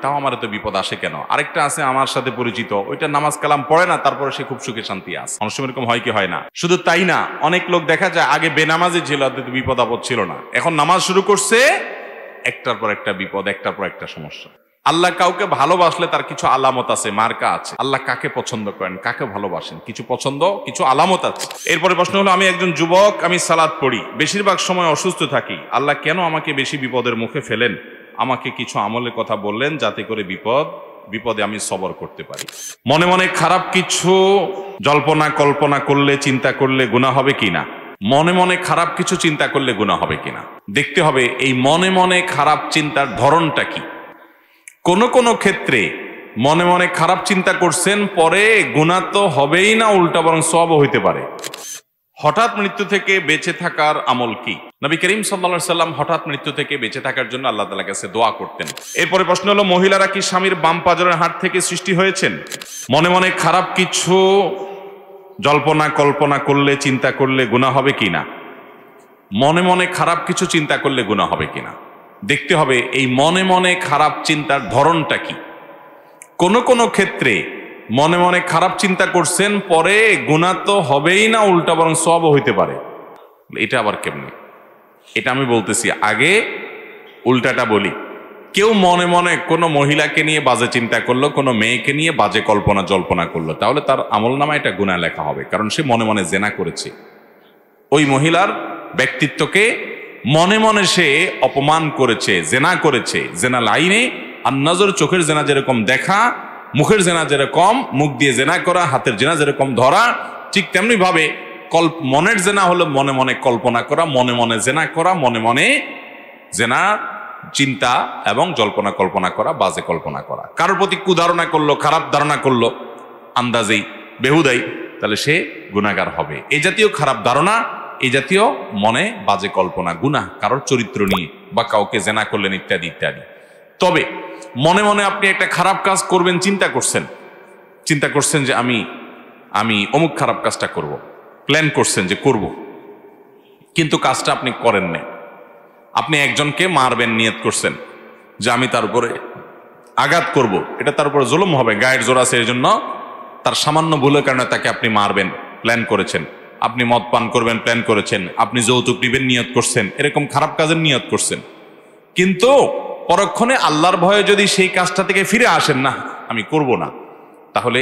তাও আমার এত বিপদ আসে কেন। আরেকটা আছে আমার সাথে পরিচিত, ওইটা নামাজ কালাম পড়ে না, তারপরে সে খুব সুখে শান্তি আছে। অনেক সময় এরকম হয় কি হয় না? শুধু তাই না, অনেক লোক দেখা যায় আগে বেনামাজি ছিল, বিপদ আপদ ছিল না, এখন নামাজ শুরু করছে, একটার পর একটা বিপদ, একটার পর একটা সমস্যা। আল্লাহ কাউকে ভালোবাসলে তার কিছু আলামত আছে, মার্কা আছে। আল্লাহ কাকে পছন্দ করেন, কাকে ভালোবাসেন, কিছু পছন্দ, কিছু আলামত আছে। এরপরে প্রশ্ন হলো, আমি একজন যুবক, আমি সালাত পড়ি, বেশিরভাগ সময় অসুস্থ থাকি, আল্লাহ কেন আমাকে বেশি বিপদের মুখে ফেলেন? আমাকে কিছু আমলের কথা বললেন যাতে করে বিপদে আমি সবর করতে পারি। মনে মনে খারাপ কিছু জল্পনা কল্পনা করলে, চিন্তা করলে গুনাহ হবে কিনা? মনে মনে খারাপ কিছু চিন্তা করলে গুনাহ হবে কিনা দেখতে হবে এই মনে মনে খারাপ চিন্তার ধরনটা কি। কোন ক্ষেত্রে মনে মনে খারাপ চিন্তা করছেন, পরে গুনাহ তো হবেই না, উল্টা বরং সওয়াবও হইতে পারে। হঠাৎ মৃত্যু থেকে বেঁচে থাকার আমল কি? নবী করিম সাল্লাল্লাহু আলাইহি সাল্লাম হঠাৎ মৃত্যু থেকে বেঁচে থাকার জন্য আল্লাহ তাআলার কাছে দোয়া করতেন। এরপরে প্রশ্ন হলো, মহিলারা কি স্বামীর বাম পাজরের হাড় থেকে সৃষ্টি হয়েছেন? মনে মনে খারাপ কিছু জল্পনা কল্পনা করলে, চিন্তা করলে গুনাহ হবে কিনা? মনে মনে খারাপ কিছু চিন্তা করলে গুনাহ হবে কিনা দেখতে হবে এই মনে মনে খারাপ চিন্তার ধরনটা কি। কোন ক্ষেত্রে মনে মনে খারাপ চিন্তা করছেন, পরে গুনাহ তো হবেই না, উল্টা বরং সওয়াবও হইতে পারে। এটা আবার কেমনে? এটা আমি বলতেছি, আগে উল্টাটা বলি। কেউ মনে মনে কোনো মহিলাকে নিয়ে বাজে চিন্তা করলো, কোনো মেয়েকে নিয়ে বাজে কল্পনা জল্পনা করলো, তাহলে তার আমলনামায় এটা গুনাহ লেখা হবে, কারণ সে মনে মনে জেনা করেছে। ওই মহিলার ব্যক্তিত্বকে মনে মনে সে অপমান করেছে, জেনা করেছে। জেনা লাইনে আর নজর, চোখের জেনা যেরকম দেখা, মুখের জেনা যেরকম মুখ দিয়ে জেনা করা, হাতের জেনা যেরকম ধরা, ঠিক তেমনি ভাবে মনের জেনা হলো মনে মনে কল্পনা করা, মনে মনে জেনা করা, মনে মনে জেনা চিন্তা এবং জল্পনা কল্পনা করা, বাজে কল্পনা করা। কারোর প্রতি কুধারণা করলো, খারাপ ধারণা করলো আন্দাজেই, বেহুদাই, তাহলে সে গুনাহগার হবে। এই জাতীয় খারাপ ধারণা, এই জাতীয় মনে বাজে কল্পনা গুনাহ, কারোর চরিত্র নিয়ে বা কাউকে জেনা করলেন ইত্যাদি ইত্যাদি। তবে মনে মনে আপনি একটা খারাপ কাজ করবেন, চিন্তা করছেন যে আমি অমুক খারাপ কাজটা করব, প্ল্যান করছেন যে করব, কিন্তু কাজটা আপনি করেন না। আপনি একজনকে মারবেন নিয়ত করছেন যে আমি তার উপরে আঘাত করব, এটা তার উপরে জুলুম হবে, গায়ের জোর আছে, এর জন্য তার সামান্য ভুলের কারণে তাকে আপনি মারবেন, প্ল্যান করেছেন। আপনি মদ পান করবেন, প্ল্যান করেছেন। আপনি যৌতুক নিবেন, নিয়ত করছেন। এরকম খারাপ কাজের নিয়ত করছেন, কিন্তু পরক্ষণে আল্লাহর ভয়ে যদি সেই কাজটা থেকে ফিরে আসেন, না আমি করব না, তাহলে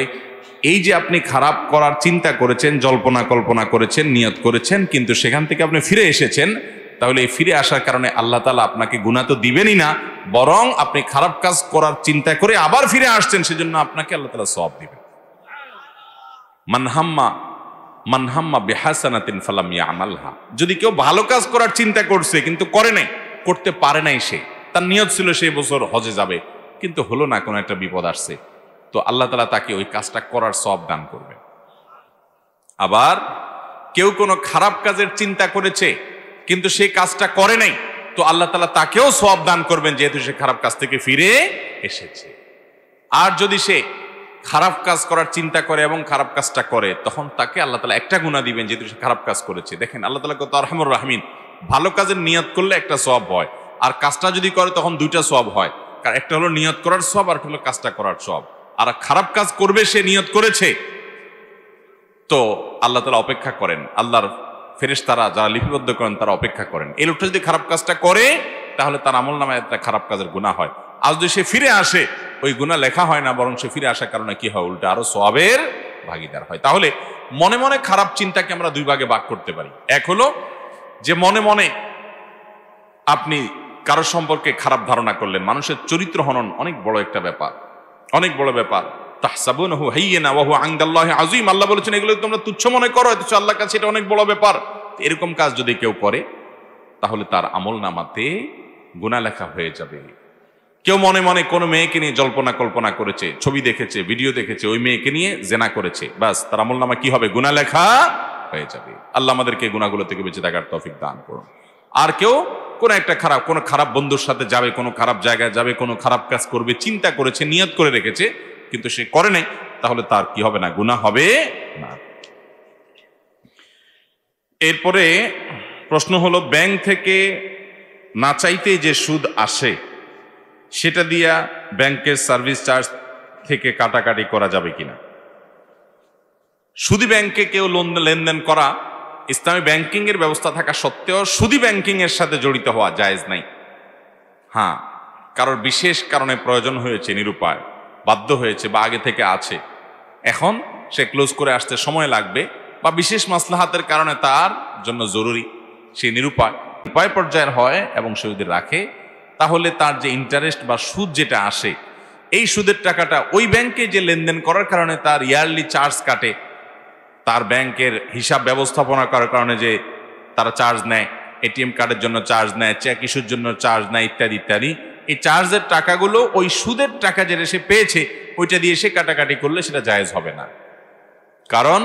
এই যে আপনি খারাপ করার চিন্তা করেছেন, জল্পনা কল্পনা করেছেন, নিয়ত করেছেন, কিন্তু সেখান থেকে আপনি ফিরে এসেছেন, তাহলে এই ফিরে আসার কারণে আল্লাহ তাআলা আপনাকে গুনাহ তো দিবেনই না, বরং আপনি খারাপ কাজ করার চিন্তা করে আবার ফিরে আসছেন, সেজন্য আপনাকে আল্লাহ তাআলা সওয়াব দিবেন। মানহাম্মা বিহাসানাতিন ফালাম ইয়ামালহা, যদি কেউ ভালো কাজ করার চিন্তা করছে কিন্তু করে নাই, করতে পারে নাই, সে তার নিয়ত ছিল সেই বছর হজে যাবে, কিন্তু হলো না, কোনো একটা বিপদ আসছে, তো আল্লাহ তাআলা তাকে ওই কাজটা করার সওয়াব দান করবেন। আবার কেউ কোনো খারাপ কাজের চিন্তা করেছে কিন্তু সেই কাজটা করে নাই, তো আল্লাহ তাআলা তাকেও সওয়াব দান করবেন, যেহেতু সে খারাপ কাজ থেকে ফিরে এসেছে। আর যদি সে খারাপ কাজ করার চিন্তা করে এবং খারাপ কাজটা করে, তখন তাকে আল্লাহ তাআলা একটা গুনাহ দিবেন, যেহেতু সে খারাপ কাজ করেছে। দেখেন আল্লাহ তাআলা কত আরহামুর রাহিমিন। ভালো কাজের নিয়ত করলে একটা সওয়াব হয়, আর কাজটা যদি করে তখন দুইটা সওয়াব হয়, কারণ একটা হলো নিয়ত করার সওয়াব, আর একটা হলো কাজটা করার সওয়াব। আর খারাপ কাজ করবে, সে নিয়ত করেছে, তো আল্লাহ তাআলা অপেক্ষা করেন, আল্লাহর ফেরেশতারা যারা লিপিবদ্ধ করেন তারা অপেক্ষা করেন। এই লোকটা যদি খারাপ কাজটা করে, তাহলে তার আমলনামায় একটা খারাপ কাজের গুনাহ হয়। আর যদি সে ফিরে আসে, ওই গুনাহ লেখা হয় না, বরং সে ফিরে আসার কারণে কি হয়, উল্টা আরো সওয়াবের ভাগীদার হয়। তাহলে মনে মনে খারাপ চিন্তাকে আমরা দুই ভাগে ভাগ করতে পারি। এক হলো যে মনে মনে আপনি কারো সম্পর্কে খারাপ ধারণা করলেন। মানুষের চরিত্র হনন অনেক বড় একটা ব্যাপার, অনেক বড় ব্যাপার। তাহসাবুনাহু হাইয়িনা ওয়া হুয়া ইনদাল্লাহি আযীম, আল্লাহ বলেছেন এগুলো তোমরা তুচ্ছ মনে করো, অথচ আল্লাহর কাছে এটা অনেক বড় ব্যাপার। এরকম কাজ যদি কেউ করে, তাহলে তার আমলনামাতে গুনাহ লেখা হয়ে যাবে। কেউ মনে মনে কোনো মেয়েকে নিয়ে জল্পনা কল্পনা করেছে, ছবি দেখেছে, ভিডিও দেখেছে, ওই মেয়েকে নিয়ে জেনা করেছে, বাস তার আমলনামা কি হবে, গুনাহ লেখা হয়ে যাবে। আল্লাহ আমাদেরকে গুনাহগুলো থেকে বেঁচে থাকার তৌফিক দান করুন। আর কেউ কোনো খারাপ বন্ধুর সাথে যাবে, কোনো খারাপ জায়গায় যাবে, কোনো খারাপ কাজ করবে, চিন্তা করেছে, নিয়ত করে রেখেছে, কিন্তু সে করে নাই, তাহলে তার কি হবে না, গুনাহ হবে না। এরপরে প্রশ্ন হলো, ব্যাংক থেকে না চাইতে যে সুদ আসে, সেটা দিয়া ব্যাংকের সার্ভিস চার্জ থেকে কাটাকাটি করা যাবে কিনা। সুদী ব্যাংকে কেউ লেনদেন করা, ইসলামী ব্যাংকিং এর ব্যবস্থা থাকা সত্ত্বেও সুদী ব্যাংকিং এর সাথে জড়িত হওয়া জায়েজ নাই। হ্যাঁ, কারোর বিশেষ কারণে প্রয়োজন হয়েছে, নিরুপায়, বাধ্য হয়েছে বা আগে থেকে আছে, এখন সে ক্লোজ করে আসতে সময় লাগবে বা বিশেষ মাসলাহাতের কারণে তার জন্য জরুরি, সে নিরুপায় উপায় পর্যায়ের হয় এবং সে যদি রাখে, তাহলে তার যে ইন্টারেস্ট বা সুদ যেটা আসে, এই সুদের টাকাটা ওই ব্যাংকে যে লেনদেন করার কারণে তার ইয়ারলি চার্জ কাটে, তার ব্যাংকের হিসাব ব্যবস্থাপনা করার কারণে যে তারা চার্জ নেয়, এটিএম কার্ডের জন্য চার্জ নেয়, চেক ইস্যুর জন্য চার্জ নেয়, ইত্যাদি ইত্যাদি, এই চার্জের টাকাগুলো ওই সুদের টাকা যেটা সে পেয়েছে ওইটা দিয়ে সে কাটাকাটি করলে সেটা জায়েজ হবে না। কারণ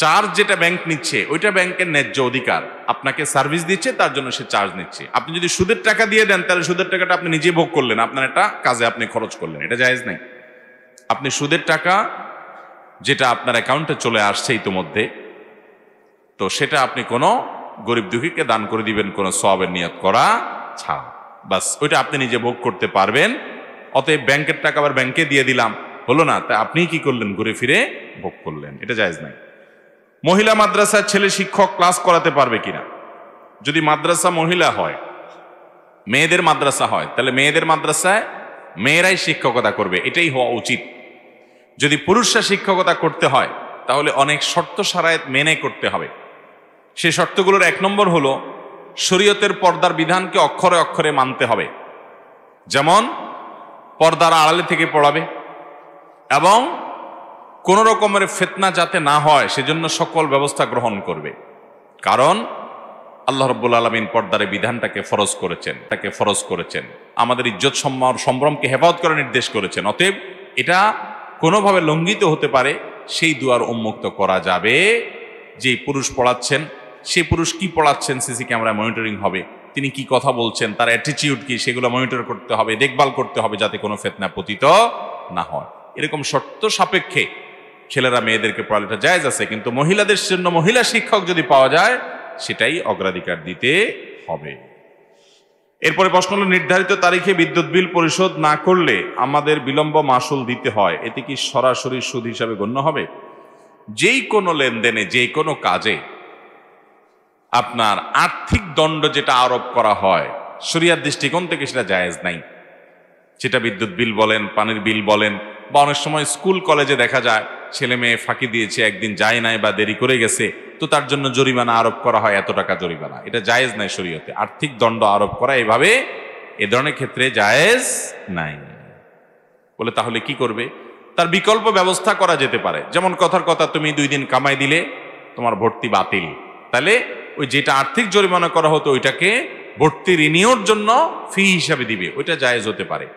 চার্জ যেটা ব্যাংক নিচ্ছে ওইটা ব্যাংকের ন্যায্য অধিকার, আপনাকে সার্ভিস দিচ্ছে তার জন্য সে চার্জ নিচ্ছে। আপনি যদি সুদের টাকা দিয়ে দেন তাহলে সুদের টাকাটা আপনি নিজে ভোগ করলেন, আপনার একটা কাজে আপনি খরচ করলেন, এটা জায়েজ নাই। আপনি সুদের টাকা যেটা আপনার অ্যাকাউন্টে চলে আসছে ইতিমধ্যে, তো সেটা আপনি কোনো গরিব দুঃখীকে দান করে দিবেন কোনো সওয়াবের নিয়ত করা ছাড়া, বাস ওইটা আপনি নিজে ভোগ করতে পারবেন। অতএব ব্যাংকের টাকা আবার ব্যাংকে দিয়ে দিলাম হলো না, তা আপনি কি করলেন, ঘুরে ফিরে ভোগ করলেন, এটা জায়েজ নাই। মহিলা মাদ্রাসার ছেলে শিক্ষক ক্লাস করাতে পারবে কিনা। যদি মাদ্রাসা মহিলা হয়, মেয়েদের মাদ্রাসা হয়, তাহলে মেয়েদের মাদ্রাসায় মেয়েরাই শিক্ষকতা করবে, এটাই হওয়া উচিত। যদি পুরুষরা শিক্ষকতা করতে হয় তাহলে অনেক শর্ত শারায়েত মেনে করতে হবে। সেই শর্তগুলোর 1 নম্বর হলো শরীয়তের পর্দার বিধানকে অক্ষরে অক্ষরে মানতে হবে, যেমন পর্দার আড়ালে থেকে পড়াবে এবং কোন রকমের ফিতনা যাতে না হয় সেজন্য সকল ব্যবস্থা গ্রহণ করবে। কারণ আল্লাহ রাব্বুল আলামিন পর্দার বিধানটাকে ফরজ করেছেন, আমাদের ইজ্জত সম্ভ্রমকে হেফাজত করার নির্দেশ করেছেন। অতএব এটা কোনোভাবে লঙ্ঘিত হতে পারে সেই দুয়ার উন্মুক্ত করা যাবে। যে পুরুষ পড়াচ্ছেন সেই পুরুষ কি পড়াচ্ছেন সিসি ক্যামেরা মনিটরিং হবে, তিনি কি কথা বলছেন, তার অ্যাটিটিউড কি, সেগুলো মনিটর করতে হবে, দেখভাল করতে হবে যাতে কোনো ফিতনা পতিত না হয়। এরকম শর্ত সাপেক্ষে ছেলেরা মেয়েদেরকে পড়ালেটা জায়েজ আছে, কিন্তু মহিলাদের জন্য মহিলা শিক্ষক যদি পাওয়া যায় সেটাই অগ্রাধিকার দিতে হবে। এরপরে প্রশ্ন হলো, নির্ধারিত তারিখে বিদ্যুৎ বিল পরিশোধ না করলে আমাদের বিলম্ব মাসুল দিতে হয়, এতে কি সরাসরি সুদ হিসাবে গণ্য হবে? যেই কোনো লেনদেনে, যে কোনো কাজে আপনার আর্থিক দণ্ড যেটা আরোপ করা হয় শরিয়ার দৃষ্টিকোণ থেকে সেটা জায়েজ নাই। সেটা বিদ্যুৎ বিল বলেন, পানির বিল বলেন, বা অনেক সময় স্কুল কলেজে দেখা যায় ছেলে মেয়ে ফাঁকি দিয়েছে, একদিন যায় নাই বা দেরি করে গেছে, তো তার জন্য জরিমানা আরোপ করা হয়, এত টাকা জরিমানা, এটা জায়েজ নাই শরীয়তে। আর্থিক দণ্ড আরোপ করা এভাবে এ ধরনের ক্ষেত্রে জায়েজ নাই। বলে তাহলে কি করবে? তার বিকল্প ব্যবস্থা করা যেতে পারে। যেমন কথার কথা, তুমি 2 দিন কামাই দিলে তোমার ভর্তি বাতিল, তাহলে ওই যেটা আর্থিক জরিমানা করা হতো ওইটাকে ভর্তি রিনিউর জন্য ফি হিসাবে দিবে, ওইটা জায়েজ হতে পারে।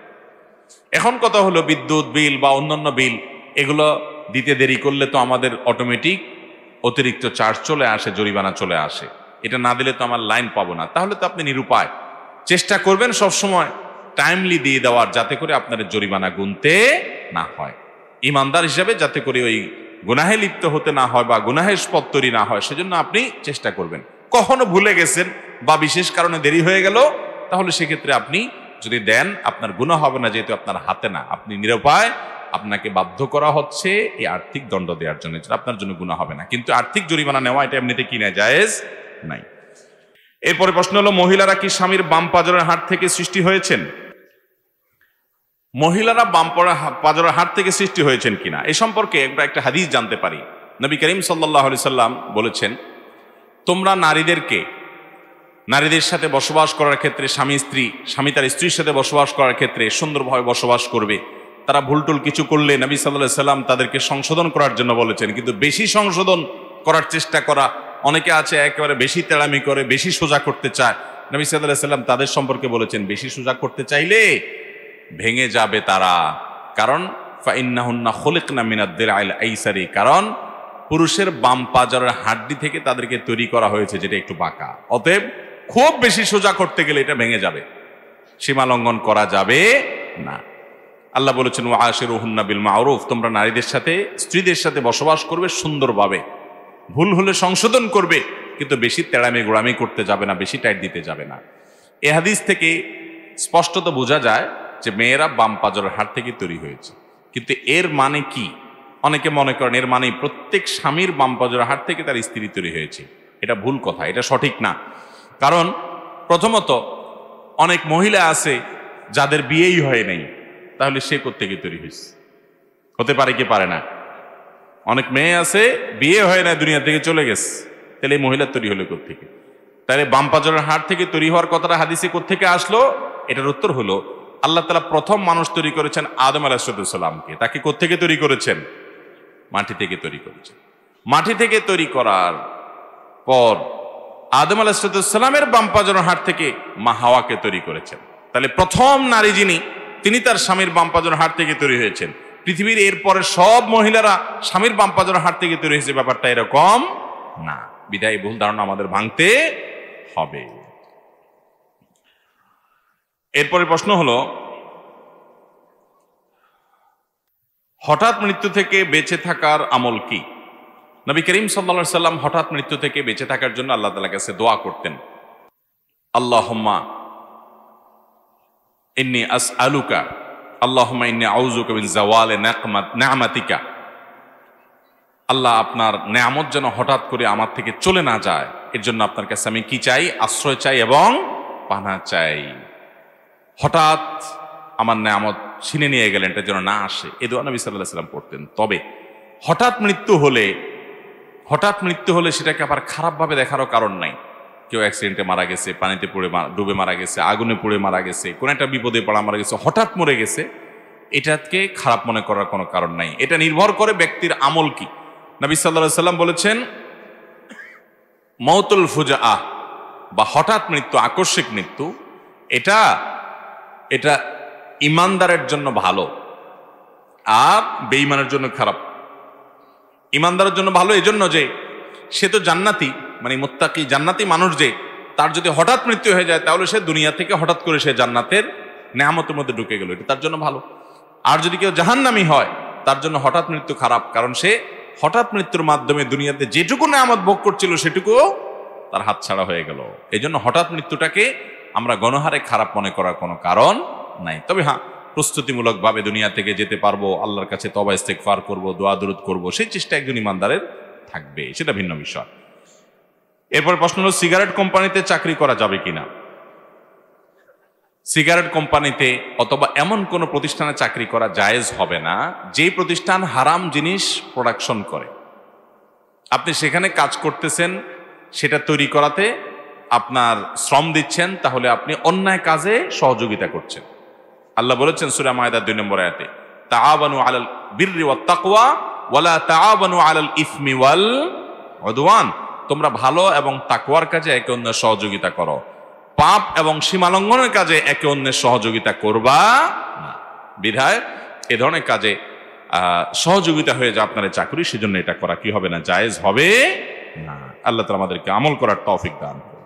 এখন কথা হলো, বিদ্যুৎ বিল বা অন্যান্য বিল এগুলো দিতে দেরি করলে তো আমাদের অটোমেটিক অতিরিক্ত চার্জ চলে আসে, জরিমানা চলে আসে, এটা না দিলে তো আমার লাইন পাবো না। তাহলে তো আপনি নিরুপায়। চেষ্টা করবেন সবসময় টাইমলি দিয়ে দেওয়ার, যাতে করে আপনার জরিমানা গুনতে না হয়, ইমানদার হিসাবে যাতে করে ওই গুনাহে লিপ্ত হতে না হয় বা গুনাহের পথ তৈরি না হয়, সেজন্য আপনি চেষ্টা করবেন। কখনো ভুলে গেছেন বা বিশেষ কারণে দেরি হয়ে গেল, তাহলে সেক্ষেত্রে আপনি যদি দেন আপনার গুনাহ হবে না, যেহেতু আপনার হাতে না, আপনি নিরুপায়, আপনাকে বাধ্য করা হচ্ছে এই আর্থিক দণ্ড দেওয়ার জন্য, যেটা আপনার জন্য গুনাহ হবে না। কিন্তু আর্থিক জরিমানা নেওয়া এটা এমনিতে কি না, জায়েজ নাই। এরপরে প্রশ্ন হলো, মহিলারা কি স্বামীর বাম পাজরের হাড় থেকে সৃষ্টি হয়েছেন? মহিলারা বাম পাজরের হাড় থেকে সৃষ্টি হয়েছেন কিনা এ সম্পর্কে আমরা একটা হাদিস জানতে পারি। নবী করিম সাল্লাল্লাহু আলাইহি সাল্লাম বলেছেন, তোমরা নারীদের সাথে বসবাস করার ক্ষেত্রে, স্বামী তার স্ত্রীর সাথে বসবাস করার ক্ষেত্রে সুন্দরভাবে বসবাস করবে। তারা ভুলটুল কিছু করলে নবী সাল্লাল্লাহু আলাইহি সাল্লাম তাদেরকে সংশোধন করার জন্য বলেছেন, কিন্তু বেশি সংশোধন করার চেষ্টা করা, অনেকে আছে একেবারে বেশি তেড়ামি করে, বেশি সোজা করতে চায়। নবী সাল্লাল্লাহু আলাইহি সাল্লাম তাদের সম্পর্কে বলেছেন, বেশি সোজা করতে চাইলে ভেঙে যাবে তারা। কারণ ফাইন্নাহুন্না খুলিকনা মিনাদ দিরআইল আইসারি, কারণ পুরুষের বাম পাজরের হাড্ডি থেকে তাদেরকে তৈরি করা হয়েছে যেটা একটু বাঁকা। অতএব খুব বেশি সোজা করতে গেলে এটা ভেঙে যাবে, সীমা লঙ্ঘন করা যাবে না। আল্লাহ বলেছেন, ওয়াশিরুহুন্না বিল মারুফ, তোমরা নারীদের সাথে, স্ত্রীদের সাথে বসবাস করবে সুন্দরভাবে, ভুল হলে সংশোধন করবে, কিন্তু বেশি তেড়ামি গোড়ামি করতে যাবে না, বেশি টাইট দিতে যাবে না। এ হাদিস থেকে স্পষ্টত বোঝা যায় যে মেয়েরা বাম পাজরের হাড় থেকে তৈরি হয়েছে। কিন্তু এর মানে কি? অনেকে মনে করেন এর মানে প্রত্যেক স্বামীর বাম পাজরের হাড় থেকে তার স্ত্রী তৈরি হয়েছে। এটা ভুল কথা, এটা সঠিক না। কারণ প্রথমত অনেক মহিলা আছে যাদের বিয়েই হয় নাই, তাহলে সে কোত্থেকে তৈরি হয়েছে? হতে পারে কি পারে না? অনেক মেয়ে আছে বিয়ে হয় না, দুনিয়া থেকে চলে গেছে, তাহলে এই মহিলা তৈরি হলো কোত্থেকে? তাহলে বাম পাজরের হাড় থেকে তৈরি হওয়ার কথাটা হাদিসে কোত্থেকে আসলো? এটার উত্তর হলো আল্লাহ তাআলা প্রথম মানুষ তৈরি করেছেন আদম আলাইহিস সালামকে। তাকে কোত্থেকে তৈরি করেছেন? মাটি থেকে তৈরি করেছেন। মাটি থেকে তৈরি করার পর আদম আলাইহিস সালামের বাম পাজরের হাড় থেকে মা হাওয়াকে তৈরি করেছেন। তাহলে প্রথম নারী যিনি, তিনি তার স্বামীর বাম পাজরের হাড় থেকে তৈরি হয়েছেন। পৃথিবীর এরপরে সব মহিলারা স্বামীর বাম পাজরের হাড় থেকে তৈরি হয়েছে, ব্যাপারটা এরকম না। বিধায় ভুল ধারণা আমাদের ভাঙতে হবে। এরপরে প্রশ্ন হলো, হঠাৎ মৃত্যু থেকে বেঁচে থাকার আমল কি? নবী করিম সাল্লাল্লাহু আলাইহি সাল্লাম হঠাৎ মৃত্যু থেকে বেঁচে থাকার জন্য আল্লাহ তাআলার কাছে দোয়া করতেন, আল্লাহুম্মা ইন্নী আসআলুকা, আল্লাহুম্মা ইন্নী আউযুকা মিন যাওয়ালি নি'মাতিকা। আল্লাহ, আপনার নেয়ামত যেন হঠাৎ করে আমার থেকে চলে না যায়, এর জন্য আপনার কাছে আমি কি চাই? আশ্রয় চাই এবং পানাহ চাই। হঠাৎ আমার নেয়ামত ছিনে নিয়ে গেলেন, এটা যেন না আসে, এই দোয়া নবী সাল্লাল্লাহু আলাইহি সাল্লাম পড়তেন। তবে হঠাৎ মৃত্যু হলে সেটাকে আবার খারাপভাবে দেখারও কারণ নাই। কেউ অ্যাক্সিডেন্টে মারা গেছে, পানিতে পড়ে ডুবে মারা গেছে, আগুনে পড়ে মারা গেছে, কোন একটা বিপদে পড়া মারা গেছে, হঠাৎ মরে গেছে, এটাকে খারাপ মনে করার কোনো কারণ নাই। এটা নির্ভর করে ব্যক্তির আমল কি। নবী সাল্লাল্লাহু আলাইহি সাল্লাম বলেছেন, মাউতুল ফুজাআহ বা হঠাৎ মৃত্যু, আকস্মিক মৃত্যু, এটা ইমানদারের জন্য ভালো আর বেঈমানের জন্য খারাপ। ইমানদারের জন্য ভালো এজন্য যে সে তো জান্নাতি, মানে মুত্তাকি জান্নাতি মানুষ, যে তার যদি হঠাৎ মৃত্যু হয়ে যায় তাহলে সে দুনিয়া থেকে হঠাৎ করে সে জান্নাতের নেয়ামতের মধ্যে ঢুকে গেল, এটা তার জন্য ভালো। আর যদি কেউ জাহান্নামী হয় তার জন্য হঠাৎ মৃত্যু খারাপ, কারণ সে হঠাৎ মৃত্যুর মাধ্যমে দুনিয়াতে যেটুকু নেয়ামত ভোগ করছিল সেটুকুও তার হাতছাড়া হয়ে গেল। এই জন্য হঠাৎ মৃত্যুটাকে আমরা গণহারে খারাপ মনে করার কোনো কারণ নাই। তবে হ্যাঁ, প্রস্তুতিমূলকভাবে দুনিয়া থেকে যেতে পারবো, আল্লাহর কাছে তওবা ইস্তেগফার করবো, দোয়া দুরূদ করবো, সেই চেষ্টা একজন ইমানদারের থাকবে, সেটা ভিন্ন বিষয়। এরপর প্রশ্ন হলো, সিগারেট কোম্পানিতে চাকরি করা যাবে কিনা? সিগারেট কোম্পানিতে অথবা এমন কোন প্রতিষ্ঠানে চাকরি করা জায়েজ হবে না যে প্রতিষ্ঠান হারাম জিনিস প্রোডাকশন করে। আপনি সেখানে কাজ করতেছেন, সেটা তৈরি করাতে আপনার শ্রম দিচ্ছেন, তাহলে আপনি অন্যায় কাজে সহযোগিতা করছেন। আল্লাহ বলেছেন সূরা মায়েদার 2 নম্বর আয়াতে, তাআবানু আলাল বিররি ওয়াত তাকওয়া ওয়ালা তাআবানু আলাল ইসমি ওয়াল উদওয়ান। তোমরা ভালো এবং তাকওয়ার কাজে একে অন্যের সহযোগিতা করো, পাপ এবং সীমালঙ্ঘনের কাজে একে অন্যের সহযোগিতা করবা না। বিধায় এ ধরনের কাজে সহযোগিতা হয়ে যায় আপনার চাকরি, সেজন্য এটা করা কি হবে না? জায়েজ হবে না। আল্লাহ তাআলা আমাদেরকে আমল করার তৌফিক দান করুন।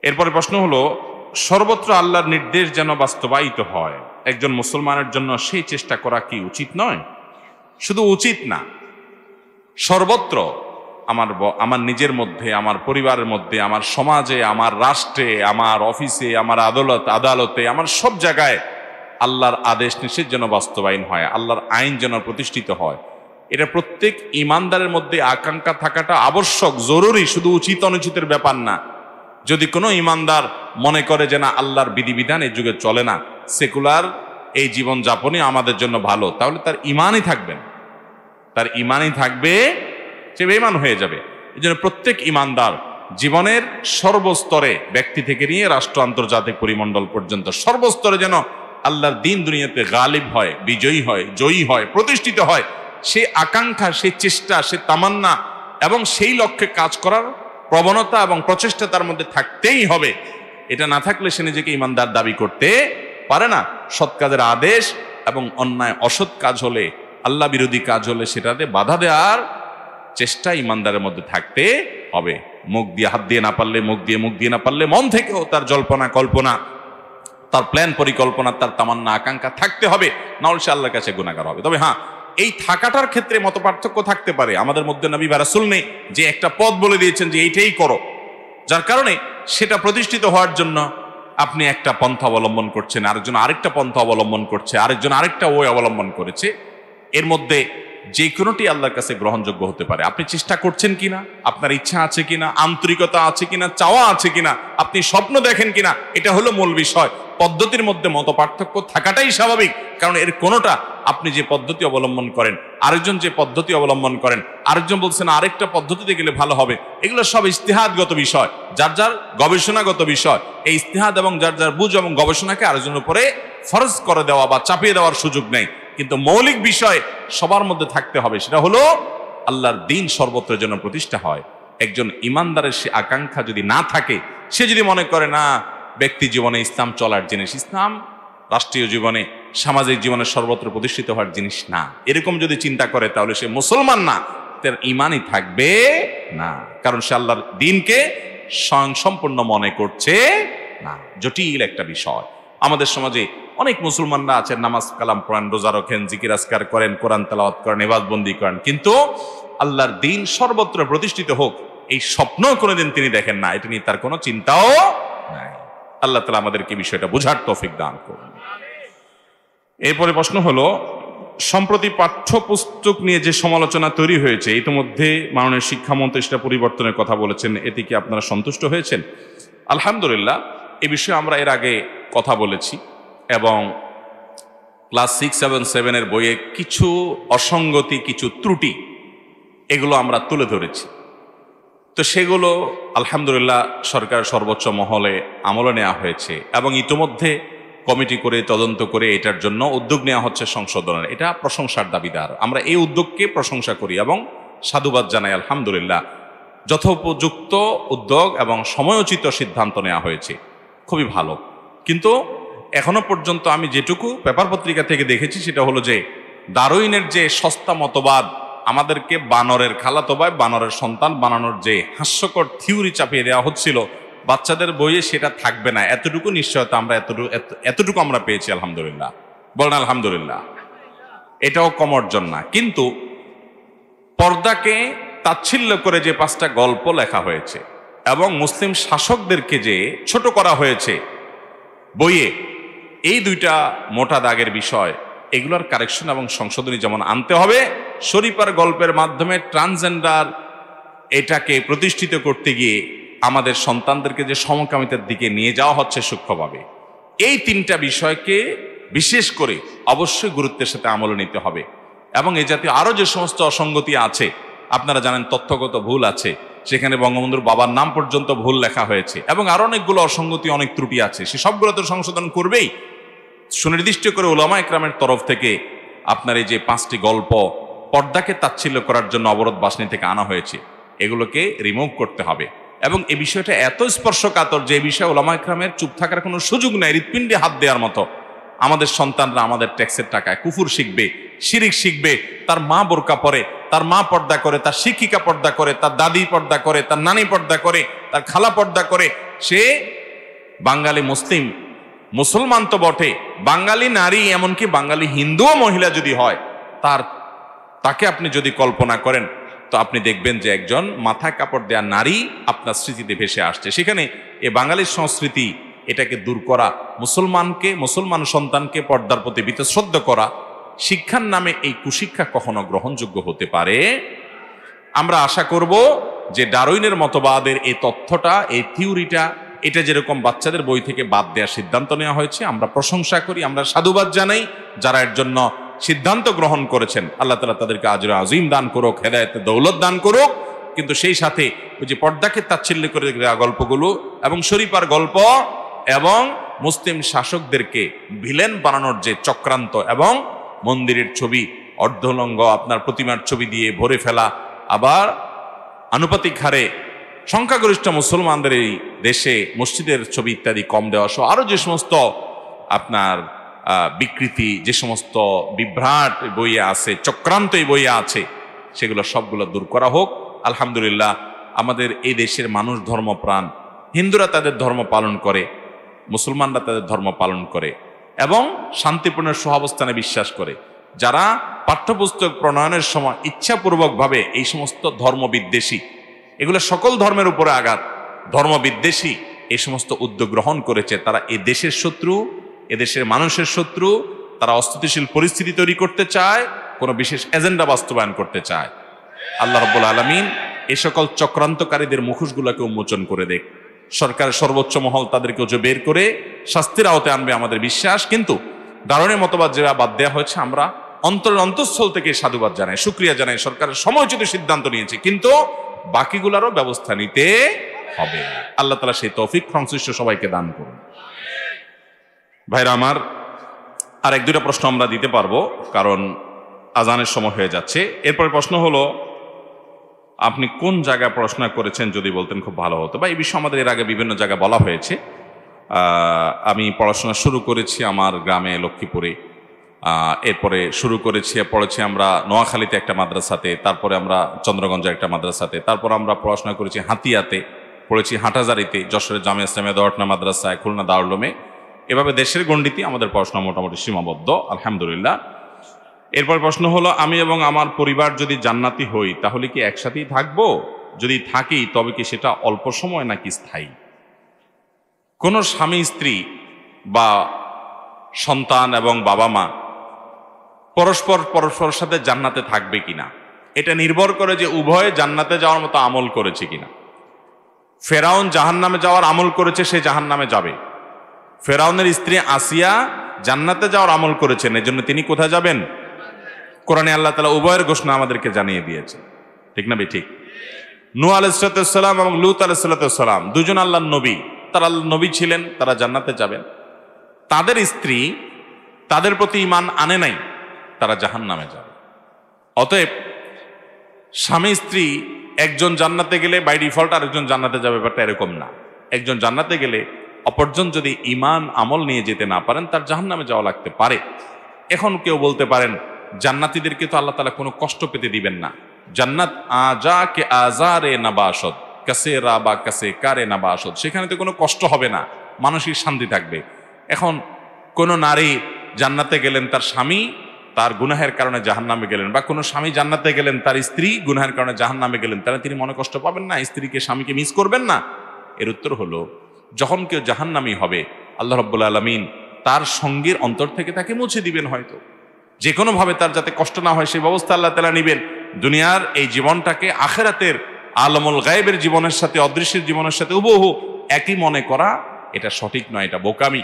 এরপরে প্রশ্ন হলো, সর্বত্র আল্লাহর নির্দেশ যেন বাস্তবায়িত হয়, একজন মুসলমানের জন্য সেই চেষ্টা করা কি উচিত নয়? শুধু উচিত না, সর্বত্র আমার নিজের মধ্যে, আমার পরিবারের মধ্যে, আমার সমাজে, আমার রাষ্ট্রে, আমার অফিসে, আমার আদালতে, আমার সব জায়গায় আল্লাহর আদেশ নিষেধ যেন বাস্তবায়ন হয়, আল্লাহর আইন যেন প্রতিষ্ঠিত হয়, এটা প্রত্যেক ইমানদারের মধ্যে আকাঙ্ক্ষা থাকাটা আবশ্যক, জরুরি, শুধু উচিত অনুচিতের ব্যাপার না। যদি কোনো ইমানদার মনে করে যে না, আল্লাহর বিধিবিধান এই যুগে চলে না, সেকুলার এই জীবন যাপনই আমাদের জন্য ভালো, তাহলে তার ইমানই থাকবে, সে বেঈমান হয়ে যাবে। এই জন্য প্রত্যেক ইমানদার জীবনের সর্বস্তরে, ব্যক্তি থেকে নিয়ে রাষ্ট্র, আন্তর্জাতিক পরিমণ্ডল পর্যন্ত সর্বস্তরে যেন আল্লাহর দ্বীন দুনিয়াতে গালিব হয়, বিজয়ী হয়, জয়ী হয়, প্রতিষ্ঠিত হয়, সে আকাঙ্ক্ষা, সে চেষ্টা, সে তামান্না এবং সেই লক্ষ্যে কাজ করার প্রবণতা এবং প্রচেষ্টা তার মধ্যে থাকতেই হবে। এটা না থাকলে সে নিজেকে ইমানদার দাবি করতে পারে না। সৎ কাজের আদেশ এবং অন্যায় অসৎ কাজ হলে, আল্লাহ বিরোধী কাজ হলে সেটাতে বাধা দেওয়ার চেষ্টা ইমানদারের মধ্যে থাকতে হবে। মুখ দিয়ে, হাত দিয়ে না পারলে মুখ দিয়ে না পারলে মন থেকেও তার জল্পনা কল্পনা, তার প্ল্যান পরিকল্পনা, তার তামান্না আকাঙ্ক্ষা থাকতে হবে, নাহলে সে আল্লাহর কাছে গুনাহগার হবে। তবে হ্যাঁ, এই থাকাটার ক্ষেত্রে মত পার্থক্য থাকতে পারে। আমাদের মধ্যে নবী বা রাসূল নেই যে একটা পথ বলে দিয়েছেন যে এইটাই করো, যার কারণে সেটা প্রতিষ্ঠিত হওয়ার জন্য আপনি একটা পন্থা অবলম্বন করছেন, আরেকজন আরেকটা পন্থা অবলম্বন করছে, আরেকজন আরেকটা ওয়ে অবলম্বন করেছে, এর মধ্যে যে কোনোটি আল্লাহর কাছে গ্রহণযোগ্য হতে পারে। আপনি চেষ্টা করছেন কিনা, আপনার ইচ্ছা আছে কিনা, আন্তরিকতা আছে কিনা, চাওয়া আছে কিনা, আপনি স্বপ্ন দেখেন কিনা, এটা হলো মূল বিষয়। পদ্ধতির মধ্যে মত পার্থক্য থাকাটাই স্বাভাবিক, কারণ এর কোনোটা, আপনি যে পদ্ধতি অবলম্বন করেন, আরেকজন যে পদ্ধতি অবলম্বন করেন, আরেকজন বলছেন আরেকটা পদ্ধতিতে গেলে ভালো হবে, এগুলো সব ইজতিহাদগত বিষয়, যার যার গবেষণাগত বিষয়। এই ইজতিহাদ এবং যার যার বুঝ এবং গবেষণাকে আরেকজনের উপরে ফরজ করে দেওয়া বা চাপিয়ে দেওয়ার সুযোগ নেই। কিন্তু মৌলিক বিষয় সবার মধ্যে থাকতে হবে, সেটা হলো আল্লাহর দ্বীন সর্বত্র যেন প্রতিষ্ঠা হয়। একজন ইমানদারের সে আকাঙ্ক্ষা যদি না থাকে, সে যদি মনে করে না ব্যক্তি জীবনে ইসলাম চলার জিনিস, ইসলাম রাষ্ট্রীয় জীবনে সামাজিক জীবনে সর্বত্র প্রতিষ্ঠিত হওয়ার জিনিস না, এরকম যদি চিন্তা করে, তাহলে সে মুসলমান না, তার ইমানই থাকবে না। কারণ সে আল্লাহর দ্বীনকে স্বয়ংসম্পূর্ণ মনে করছে না। জটিল একটা বিষয়। আমাদের সমাজে অনেক মুসলমানরা আছেন, নামাজ কালাম পড়েন, রোজা রাখেন, জিকির আজকার করেন, কোরআন তেলাওয়াত করেন, ইবাদতবন্দি করেন, কিন্তু আল্লাহর দ্বীন সর্বত্র প্রতিষ্ঠিত হোক এই স্বপ্ন কোনোদিন তিনি দেখেন না, এটা নিয়ে তার কোনো চিন্তাও নাই। আল্লাহ তাআলা আমাদেরকে বিষয়টা বুঝার তৌফিক দান করুন। এরপরে প্রশ্ন হলো, সম্প্রতি পাঠ্যপুস্তক নিয়ে যে সমালোচনা তৈরি হয়েছে, ইতিমধ্যে মাননীয় শিক্ষামন্ত্রী সেটা পরিবর্তনের কথা বলেছেন, এতে কি আপনারা সন্তুষ্ট হয়েছেন? আলহামদুলিল্লাহ, এ বিষয়ে আমরা এর আগে কথা বলেছি এবং ক্লাস 6, 7, 7 বইয়ে কিছু অসঙ্গতি, কিছু ত্রুটি, এগুলো আমরা তুলে ধরেছি। তো সেগুলো আলহামদুলিল্লাহ সরকার সর্বোচ্চ মহলে আমলে নেওয়া হয়েছে এবং ইতিমধ্যে কমিটি করে তদন্ত করে এটার জন্য উদ্যোগ নেওয়া হচ্ছে সংশোধনের। এটা প্রশংসার দাবিদার। আমরা এই উদ্যোগকে প্রশংসা করি এবং সাধুবাদ জানাই। আলহামদুলিল্লাহ, যথোপযুক্ত উদ্যোগ এবং সময়োচিত সিদ্ধান্ত নেওয়া হয়েছে, খুবই ভালো। কিন্তু এখনো পর্যন্ত আমি যেটুকু পেপার পত্রিকা থেকে দেখেছি সেটা হলো যে ডারউইনের যে সস্তা মতবাদ, আমাদেরকে বানরের খালাতো ভাই, বানরের সন্তান বানানোর যে হাস্যকর থিওরি চাপিয়ে দেওয়া হচ্ছিল বাচ্চাদের বইয়ে, সেটা থাকবে না, এতটুকু নিশ্চয়তা আমরা এতটুকু আমরা পেয়েছি। আলহামদুলিল্লাহ, বলেন আলহামদুলিল্লাহ। এটাও কম অর্জন না। কিন্তু পর্দাকে তাচ্ছিল্য করে যে 5টা গল্প লেখা হয়েছে এবং মুসলিম শাসকদেরকে যে ছোট করা হয়েছে বইয়ে, এই 2টা মোটা দাগের বিষয়, এগুলোর কারেকশন এবং সংশোধনী যেমন আনতে হবে, শরীফার গল্পের মাধ্যমে ট্রান্সজেন্ডার এটাকে প্রতিষ্ঠিত করতে গিয়ে আমাদের সন্তানদেরকে যে সমকামিতার দিকে নিয়ে যাওয়া হচ্ছে সূক্ষ্মভাবে, এই 3টা বিষয়কে বিশেষ করে অবশ্যই গুরুত্বের সাথে আমলে নিতে হবে। এবং এই জাতীয় আরো যে সমস্ত অসঙ্গতি আছে, আপনারা জানেন তথ্যগত ভুল আছে, সেখানে বঙ্গবন্ধুর বাবার নাম পর্যন্ত ভুল লেখা হয়েছে এবং আরো অনেকগুলো অসঙ্গতি, অনেক ত্রুটি আছে, সে সবগুলো তো সংশোধন করবেই। সুনির্দিষ্ট করে উলামা একরামের তরফ থেকে আপনার এই যে 5টি গল্প পর্দাকে তাচ্ছিল্য করার জন্য অবরোধ বাসনি থেকে আনা হয়েছে, এগুলোকে রিমুভ করতে হবে। এবং এই বিষয়টা এত স্পর্শকাতর যে এই বিষয়ে উলামা একরামের চুপ থাকার কোনো সুযোগ নেই, হৃৎপিণ্ডে হাত দেওয়ার মতো। আমাদের সন্তানরা আমাদের ট্যাক্সের টাকায় কুফুর শিখবে, শিরিক শিখবে, তার মা বোরকা পরে, তার মা পর্দা করে, তার শিক্ষিকা পর্দা করে, তার দাদি পর্দা করে, তার নানি পর্দা করে, তার খালা পর্দা করে, সে বাঙালি মুসলিম, মুসলমান তো বটে, বাঙালি নারী, এমনকি বাঙালি হিন্দুও মহিলা যদি হয়, তাকে আপনি যদি কল্পনা করেন, তো আপনি দেখবেন যে একজন মাথায় কাপড় দেয়া নারী আপনার স্মৃতিতে ভেসে আসছে। সেখানে এ বাঙালির সংস্কৃতি, এটাকে দূর করা, মুসলমান সন্তানকে পর্দার প্রতি বীতশ্রদ্ধ করা, শিক্ষার নামে এই কুশিক্ষা কখনো গ্রহণযোগ্য হতে পারে? আমরা আশা করব যে ডারউইনের মতবাদের এই তথ্যটা, এই থিওরিটা, এটা যেরকম বাচ্চাদের বই থেকে বাদ দেওয়ার সিদ্ধান্ত নেওয়া হয়েছে, আমরা প্রশংসা করি, আমরা সাধুবাদ জানাই যারা এর জন্য সিদ্ধান্ত গ্রহণ করেছেন। আল্লাহ তাআলা তাদেরকে আজর আজিম দান করুক, হেদায়েতের দৌলত দান করুক। কিন্তু সেই সাথে ওই যে পর্দাকে তাচ্ছিল্য করে দেওয়া গল্পগুলো এবং শরীফার গল্প এবং মুসলিম শাসকদেরকে ভিলেন বানানোর যে চক্রান্ত এবং মন্দিরের ছবি, অর্ধলঙ্গ আপনার প্রতিমার ছবি দিয়ে ভরে ফেলা, আবার আনুপাতিক হারে সংখ্যাগরিষ্ঠ মুসলমানদের এই দেশে মসজিদের ছবি ইত্যাদি কম দেওয়া সহ আরো যে সমস্ত আপনার বিকৃতি, যে সমস্ত বিভ্রাট বইয়ে আছে, চক্রান্ত এই বইয়ে আছে, সেগুলো সবগুলো দূর করা হোক। আলহামদুলিল্লাহ, আমাদের এই দেশের মানুষ ধর্মপ্রাণ, হিন্দুরা তাদের ধর্ম পালন করে, মুসলমানরা তাদের ধর্ম পালন করে এবং শান্তিপূর্ণ সহাবস্থানে বিশ্বাস করে। যারা পাঠ্যপুস্তক প্রণয়নের সময় ইচ্ছাপূর্বকভাবে এই সমস্ত ধর্ম বিদ্বেষী, এগুলো সকল ধর্মের উপরে আঘাত, ধর্ম বিদ্বেষী এই সমস্ত উদ্যোগ গ্রহণ করেছে তারা এ দেশের শত্রু, এদেশের মানুষের শত্রু, তারা অস্থিতিশীল পরিস্থিতি তৈরি করতে চায়, কোনো বিশেষ এজেন্ডা বাস্তবায়ন করতে চায়। আল্লাহ রাব্বুল আলামিন এ সকল চক্রান্তকারীদের মুখোশগুলোকে উন্মোচন করে দেখ। সরকারের সর্বোচ্চ মহল তাদেরকে বের করে শাস্তির আওতায় আনবে আমাদের বিশ্বাস। কিন্তু দারুণের মতবাদ যেটা বাদ দেওয়া হয়েছে, আমরা অন্তঃস্থল থেকে সাধুবাদ জানাই, শুকরিয়া জানাই, সরকারের সময়োচিত সিদ্ধান্ত নিয়েছে, কিন্তু বাকিগুলারও ব্যবস্থা নিতে হবে। আল্লাহ তাআলা সেই তৌফিক সংশ্লিষ্ট সবাইকে দান করুন। ভাইরা আমার, আর এক দুইটা প্রশ্ন আমরা দিতে পারবো, কারণ আজানের সময় হয়ে যাচ্ছে। এরপরে প্রশ্ন হলো, আপনি কোন জায়গায় পড়াশোনা করেছেন যদি বলতেন খুব ভালো হতো, বা এই বিষয়ে আমাদের এর আগে বিভিন্ন জায়গায় বলা হয়েছে। আমি পড়াশোনা শুরু করেছি আমার গ্রামে লক্ষ্মীপুরে, এরপরে পড়েছি আমরা নোয়াখালীতে একটা মাদ্রাসাতে, তারপরে আমরা চন্দ্রগঞ্জের একটা মাদ্রাসাতে, তারপর আমরা পড়াশোনা করেছি হাতিয়াতে, পড়েছি হাটাজারিতে, যশোরের জামিয়া ইসলামিয়া দরটনা মাদ্রাসায়, খুলনা দারুল উলুমে। এভাবে দেশের গণ্ডিতে আমাদের পড়াশোনা মোটামুটি সীমাবদ্ধ, আলহামদুলিল্লাহ। এরপর প্রশ্ন হলো, আমি এবং আমার পরিবার যদি জান্নাতি হই তাহলে কি একসাথেই থাকবো? যদি থাকি তবে কি সেটা অল্প সময় নাকি স্থায়ী? কোন স্বামী স্ত্রী বা সন্তান এবং বাবা মা পরস্পরের সাথে জান্নাতে থাকবে কিনা, এটা নির্ভর করে যে উভয়ে জান্নাতে যাওয়ার মতো আমল করেছে কিনা। ফেরাউন জাহান্নামে যাওয়ার আমল করেছে, সে জাহান্নামে যাবে। ফেরাউনের স্ত্রী আসিয়া জান্নাতে যাওয়ার আমল করেছেন, এজন্য তিনি কোথায় যাবেন? কোরআনে আল্লাহ তাআলা উভয়ের ঘোষণা আমাদেরকে জানিয়ে দিয়েছে, ঠিক না ঠিক? নূহ আলাইহিস সালাম এবং লূত আলাইহিস সালাম দুজন আল্লাহর নবী, তারা আল্লাহর নবী ছিলেন, তারা জান্নাতে যাবেন। তাদের স্ত্রী তাদের প্রতি ঈমান আনে নাই, তারা জাহান্নামে যাবে। অতএব স্বামী স্ত্রী একজন জান্নাতে গেলে বাই ডিফল্ট আরেকজন জান্নাতে যাবে, ব্যাপারটা এরকম না। একজন জান্নাতে গেলে অপরজন যদি ঈমান আমল নিয়ে যেতে না পারেন, তার জাহান্নামে যাওয়া লাগতে পারে। এখন কেউ বলতে পারেন, জান্নাতীদেরকে তো আল্লাহ তাআলা কোনো কষ্ট পেতে দিবেন না। জান্নাত আজা কে আজারে নাবাসদ, কাসে রা বা কাসে কারে নাবাসদ, সেখানে তো কোনো কষ্ট হবে না, মানসিক শান্তি থাকবে। এখন কোনো নারী জান্নাতে গেলেন, তার স্বামী তার গুনাহের কারণে জাহান্নামে গেলেন, বা কোনো স্বামী জান্নাতে গেলেন, তার স্ত্রী গুনাহের কারণে জাহান্নামে গেলেন, তাহলে তিনি মনে কষ্ট পাবেন না? স্ত্রীকে স্বামীকে মিস করবেন না? এর উত্তর হলো, যখন কেউ জাহান্নামী হবে আল্লাহ রাব্বুল আলামিন তার সঙ্গীর অন্তর থেকে তাকে মুছে দিবেন। হয়তো যে কোনোভাবে তার যাতে কষ্ট না হয় সেই ব্যবস্থা আল্লাহ তাআলা নিবেন। দুনিয়ার এই জীবনটাকে আখিরাতের আলমুল গায়েবের জীবনের সাথে, অদৃশ্যের জীবনের সাথে হুবহু একই মনে করা, এটা সঠিক নয়, এটা বোকামি।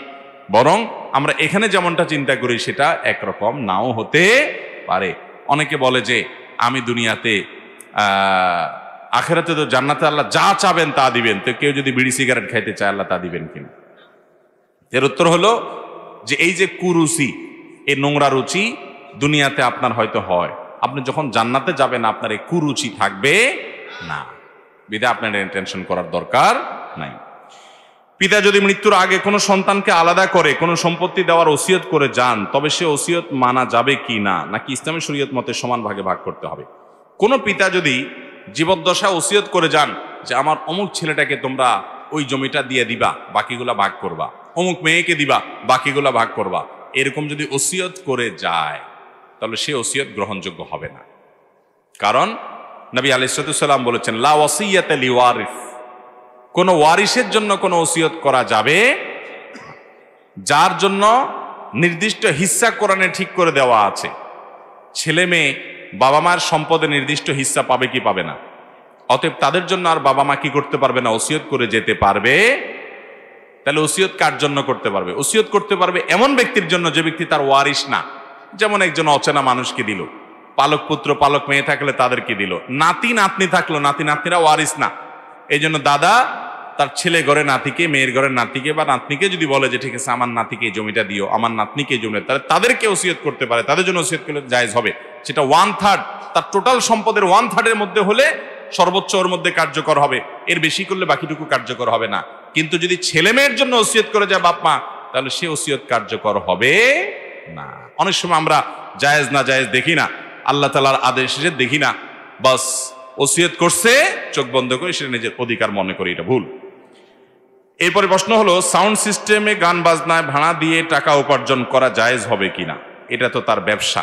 বরং আমরা এখানে যেমনটা চিন্তা করি সেটা একরকম নাও হতে পারে। অনেকে বলে যে আমি দুনিয়াতে আখিরাতে তো জান্নাতে আল্লাহ যা চাবেন তা দিবেন, তো কেউ যদি বিড়ি সিগারেট খাইতে চায় আল্লাহ তা দিবেন কিনা? এর উত্তর হলো যে এই যে কুরুচি, এই নোংরা রুচি দুনিয়াতে আপনার হয়তো হয়, আপনি যখন জান্নাতে যাবেন আপনার এই কুরুচি থাকবে না, বিধায় আপনার টেনশন করার দরকার নাই। পিতা যদি মৃত্যুর আগে কোনো সন্তানকে আলাদা করে কোনো সম্পত্তি দেওয়ার ওসিয়ত করে যান, তবে সে ওসিয়ত মানা যাবে কি না, নাকি ইসলামী শরীয়ত মতে সমান ভাগে ভাগ করতে হবে? কোনো পিতা যদি জীবদ্দশা ওসিয়ত করে যান যে আমার অমুক ছেলেটাকে তোমরা ওই জমিটা দিয়ে দিবা, বাকিগুলা ভাগ করবা, অমুক মেয়েকে দিবা, বাকিগুলা ভাগ করবা, এরকম যদি ওসিয়ত করে যায় তাহলে সে ওসিয়ত গ্রহণযোগ্য হবে না। কারণ নবী আলাইহিস সালাম বলেছেন, লা ওয়াসিয়াতা লিওয়ারিস, কোন ওয়ারিসের জন্য কোনো ওসিয়ত করা যাবে যার জন্য নির্দিষ্ট হিস্সা কোরআনে ঠিক করে দেওয়া আছে। ছেলে মেয়ে বাবা মায়ের সম্পদে নির্দিষ্ট হিস্সা পাবে কি পাবে না? অতএব তাদের জন্য আর বাবা মা কি করতে পারবে না? ওসিয়ত করে যেতে পারবে। তাহলে ওসিয়ত কার জন্য করতে পারবে? ওসিয়ত করতে পারবে এমন ব্যক্তির জন্য যে ব্যক্তি তার ওয়ারিস না। যেমন একজন অচেনা মানুষকে দিল, পালক পুত্র পালক মেয়ে থাকলে তাদেরকে দিল, নাতি নাতনি থাকলো, নাতি নাতনিরা ওয়ারিস না। এই জন্য দাদা তার ছেলে ঘরে নাতিকে, মেয়ের ঘরে নাতিকে বা নাতনিকে যদি বলে যে ঠিক আছে আমার নাতিকে এই জমিটা দিও, আমার নাতনিকে এই জমিটা, তাহলে তাদেরকে ওসিয়ত করতে পারে, তাদের জন্য ওসিয়ত করলে জায়েজ হবে। সেটা 1/3, তার টোটাল সম্পদের 1/3 মধ্যে হলে সর্বোচ্চ ওর মধ্যে কার্যকর হবে, এর বেশি করলে বাকিটুকু কার্যকর হবে না। কিন্তু যদি ছেলে মেয়ের জন্য ওসিয়ত করে যায় বাপ মা, তাহলে সে ওসিয়ত কার্যকর হবে না। অনেক সময় আমরা জায়েজ না জায়েজ দেখি না, আল্লাহ তাআলার আদেশ দেখি না, বাস ওসিয়ত করছে চোখ বন্ধ করে সেটা নিজের অধিকার মনে করি, এটা ভুল। এরপরে প্রশ্ন হলো, সাউন্ড সিস্টেমে গান বাজনায় ভাড়া দিয়ে টাকা উপার্জন করা জায়েজ হবে কিনা? এটা তো তার ব্যবসা,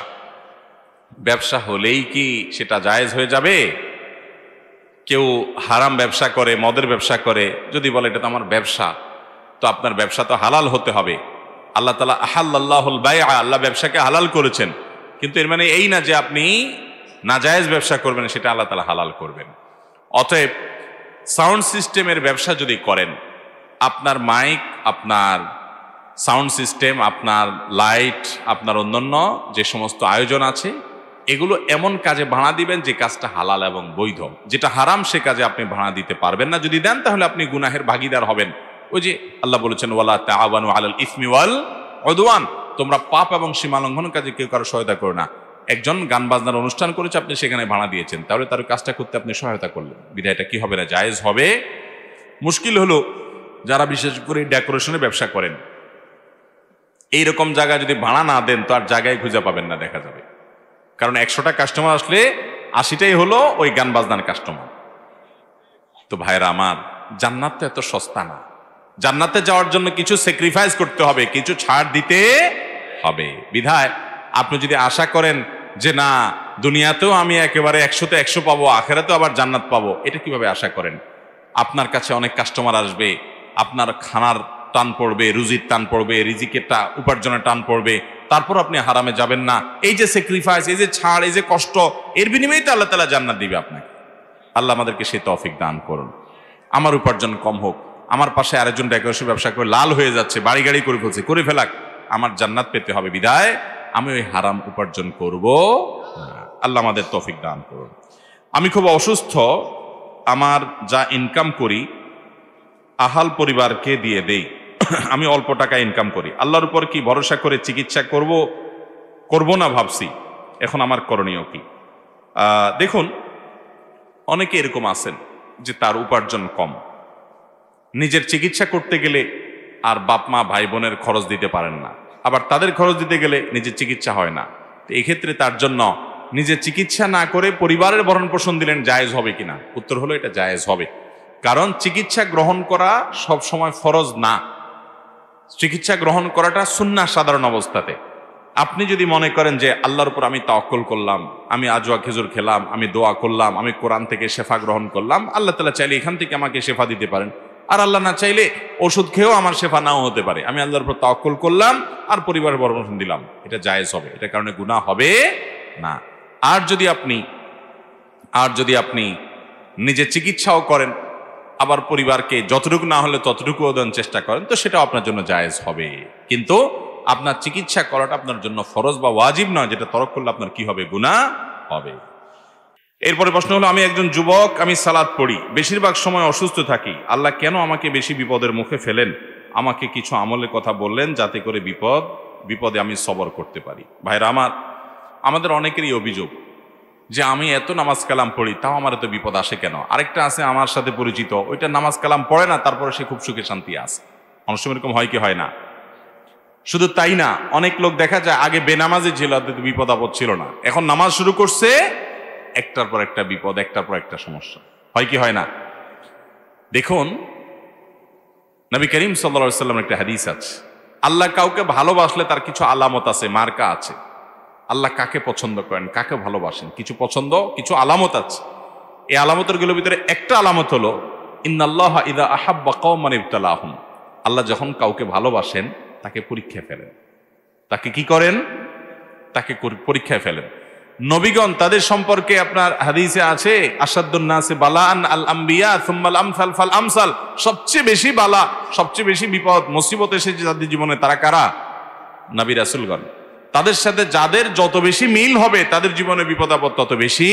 ব্যবসা হলেই কি সেটা জায়েজ হয়ে যাবে? কেউ হারাম ব্যবসা করে, মদের ব্যবসা করে, যদি বলে এটা তো আমার ব্যবসা, তো আপনার ব্যবসা তো হালাল হতে হবে। আল্লাহ তাআলা আহাল্লাহুল বাইআ, আল্লাহ ব্যবসাকে হালাল করেছেন, কিন্তু এর মানে এই না যে আপনি নাজায়েজ ব্যবসা করবেন, সেটা আল্লাহ তাআলা হালাল করবেন। অতএব সাউন্ড সিস্টেমের ব্যবসা যদি করেন, আপনার মাইক, আপনার সাউন্ড সিস্টেম, আপনার লাইট, আপনার অন্যান্য যে সমস্ত আয়োজন আছে, এগুলো এমন কাজে ভাড়া দিবেন যে কাজটা হালাল এবং বৈধ। যেটা হারাম সে কাজে আপনি ভাড়া দিতে পারবেন না। যদি দেন তাহলে আপনি গুনাহের ভাগীদার হবেন। ওই যে আল্লাহ বলেছেন, ওয়ালা তাআওয়ানু আলাল ইসমি ওয়াল উদওয়ান, তোমরা পাপ এবং সীমালঙ্ঘন কাজে কেউ কারো সহায়তা করো না। একজন গান বাজনার অনুষ্ঠান করেছে, আপনি সেখানে ভাড়া দিয়েছেন, তাহলে তার কাজটা করতে আপনি সহায়তা করলেন, বিধায়টা কি হবে না, জায়েজ হবে। মুশকিল হলো যারা বিশেষ করে ডেকোরেশনের ব্যবসা করেন, এইরকম জায়গায় যদি ভাড়া না দেন তো আর জায়গায় খুঁজে পাবেন না, দেখা যাবে। কারণ 100টা কাস্টমার আসলে 80টাই হলো ওই গান বাজনার কাস্টমার। তো ভাইরা আমার, জান্নাত তো এত সস্তা না। জান্নাতে যাওয়ার জন্য কিছু স্যাক্রিফাইস করতে হবে, কিছু ছাড় দিতে হবে। বিধায় আপনি যদি আশা করেন যে না, দুনিয়াতেও আমি একেবারে 100তে 100 পাবো, আখেরাতেও আবার জান্নাত পাবো, এটা কিভাবে আশা করেন? আপনার কাছে অনেক কাস্টমার আসবে, আপনার খানার টান পড়বে, রুজির টান পড়বে, রিজিকের উপার্জনের টান পড়বে, তারপর আপনি হারামে যাবেন না। এই যে স্যাক্রিফাইস, এই যে ছাড়, এই যে কষ্ট, এর বিনিময়ে তো আল্লাহ তাআলা জান্নাত দিবে আপনাকে। আল্লাহ আমাদেরকে সেই তৌফিক দান করুন। আমার উপার্জন কম হোক, আমার পাশে আরেকজন ডেকোরেশন ব্যবসা করে লাল হয়ে যাচ্ছে, বাড়ি গাড়ি করে ফেলছে, করে ফেলাক, আমার জান্নাত পেতে হবে, বিধায় আমি ওই হারাম উপার্জন করব না। আল্লাহ আমাদের তৌফিক দান করুন। আমি খুব অসুস্থ, আমার যা ইনকাম করি আহাল পরিবারকে দিয়ে দেই। আমি অল্প টাকা ইনকাম করি, আল্লাহর উপর কি ভরসা করে চিকিৎসা করব না ভাবছি, এখন আমার করণীয় কি? দেখুন, অনেকে এরকম আছেন যে তার উপার্জন কম, নিজের চিকিৎসা করতে গেলে আর বাপ মা ভাই বোনের খরচ দিতে পারেন না, আবার তাদের খরচ দিতে গেলে নিজের চিকিৎসা হয় না। তো এক্ষেত্রে তার জন্য নিজের চিকিৎসা না করে পরিবারের ভরণ পোষণ দিলেন জায়েজ হবে কিনা? উত্তর হলো এটা জায়েজ হবে। কারণ চিকিৎসা গ্রহণ করা সব সময় ফরজ না, চিকিৎসা গ্রহণ করাটা সুন্নাহ সাধারণ অবস্থাতে। আপনি যদি মনে করেন যে আল্লাহর উপর আমি তাওয়াক্কুল করলাম, আমি আজওয়া খেজুর খেলাম, আমি দোয়া করলাম, আমি কোরআন থেকে শেফা গ্রহণ করলাম, আল্লাহ তাআলা চাইলে এখান থেকে আমাকে শেফা দিতে পারেন, আর আল্লাহ না চাইলে ওষুধ খেয়েও আমার শেফা নাও হতে পারে, আমি আল্লাহর উপর তাওয়াক্কুল করলাম আর পরিবারের ভরণ পোষণ দিলাম, এটা জায়েজ হবে, এটা কারণে গুনাহ হবে না। আর যদি আপনি নিজে চিকিৎসাও করেন, আবার পরিবারকে যতটুকু না হলে ততটুকু দেওয়ার চেষ্টা করেন, তো সেটা আপনার জন্য জায়েজ হবে। কিন্তু আপনার চিকিৎসা করাটা আপনার জন্য ফরজ বা ওয়াজিব নয়, যেটা তরক করলে আপনার কি হবে? গুনাহ হবে। এরপরে প্রশ্ন হলো, আমি একজন যুবক, আমি সালাত পড়ি, বেশিরভাগ সময় অসুস্থ থাকি, আল্লাহ কেন আমাকে বেশি বিপদের মুখে ফেলেন? আমাকে কিছু আমলের কথা বললেন যাতে করে বিপদে আমি সবর করতে পারি। ভাইরা আমার, আমাদের অনেকেরই অভিযোগ যে আমি এত নামাজ কালাম পড়ি, তাও আমার এত বিপদ আসে কেন? আরেকটা আছে আমার সাথে পরিচিত, ওইটা নামাজ কালাম পড়ে না, তারপরে সে খুব সুখে শান্তি আছে। অনেক সময় এরকম হয় কি হয় না? শুধু তাই না, অনেক লোক দেখা যায় আগে বেনামাজি ছিল, বিপদ আপদ ছিল না, এখন নামাজ শুরু করছে, একটার পর একটা বিপদ, একটার পর একটা সমস্যা। হয় কি হয় না? দেখুন, নবী করিম সাল্লাল্লাহু আলাইহি ওয়াসাল্লামের একটা হাদিস আছে, আল্লাহ কাউকে ভালোবাসলে তার কিছু আলামত আছে, মার্কা আছে। আল্লাহ কাকে পছন্দ করেন, কাকে ভালোবাসেন, কিছু পছন্দ, কিছু আলামত আছে। এই আলামতের গুলোর ভিতরে একটা আলামত হলো, ইন্নাল্লাহা ইযা আহাব্বা কওমান ইবতালাহুম, আল্লাহ যখন কাউকে ভালোবাসেন তাকে পরীক্ষায় ফেলেন। তাকে কি করেন? তাকে পরীক্ষায় ফেলেন। নবীগণ তাদের সম্পর্কে আপনার হাদিসে আছে, আসাদুন নাসি বালাআন আল আম্বিয়া সুম্মাল আমসাল ফাল আমসাল, সবচেয়ে বেশি বালা, সবচেয়ে বেশি বিপদ মুসিবত এসেছে যাদের জীবনে, তারা কারা? নবী রাসূলগণ। তাদের সাথে যাদের যত বেশি মিল হবে তাদের জীবনে বিপদ আপদ তত বেশি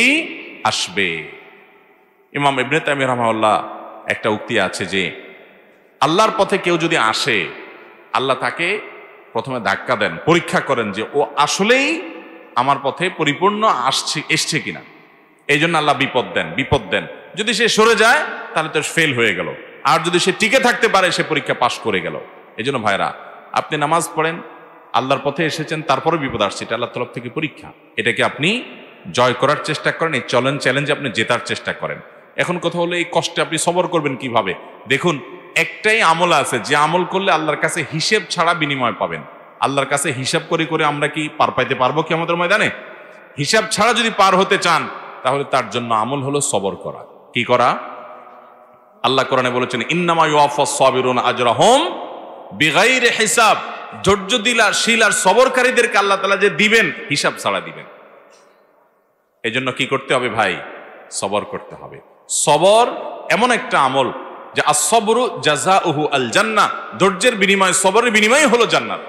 আসবে। ইমাম ইবনে তাইমিয়া রাহমাহুল্লাহ একটা উক্তি আছে যে আল্লাহর পথে কেউ যদি আসে, আল্লাহ তাকে প্রথমে ধাক্কা দেন, পরীক্ষা করেন যে ও আসলেই আমার পথে পরিপূর্ণ এসছে কিনা। এই জন্য আল্লাহ বিপদ দেন। যদি সে সরে যায় তাহলে তো ফেল হয়ে গেল, আর যদি সে টিকে থাকতে পারে সে পরীক্ষা পাশ করে গেল। এই জন্য ভাইরা, আপনি নামাজ পড়েন, আল্লাহর পথে এসেছেন, তারপরে বিপদ আসছে, এটা আল্লাহর তরফ থেকে পরীক্ষা। এটাকে আপনি জয় করার চেষ্টা করেন, এই চ্যালেঞ্জে আপনি জেতার চেষ্টা করেন। এখন কথা হলো, এই কষ্টে আপনি সবর করবেন কিভাবে? দেখুন, একটাই আমল আছে যে আমল করলে আল্লাহর কাছে হিসেব ছাড়া বিনিময় পাবেন। আল্লাহর কাছে হিসাব করে আমরা কি পার পাইতে পারবো কিয়ামতের ময়দানে? হিসাব ছাড়া যদি পার হতে চান তাহলে তার জন্য আমল হলো সবর করা। কি করা? আল্লাহ কোরআনে বলেছেন ইন্নামা ইউওয়াফাস সাবিরুনা আজরাহুম বিগাইরি হিসাব। ধৈর্যশীল আর সবরকারীদেরকে আল্লাহ তাআলা যে দিবেন হিসাব ছাড়া দিবেন। এজন্য কি করতে হবে ভাই? সবর করতে হবে। সবর এমন একটা আমল যে আস-সবরু জাযাউহু আল জান্নাহ, ধৈর্যের বিনিময়, সবরের বিনিময় হলো জান্নাত।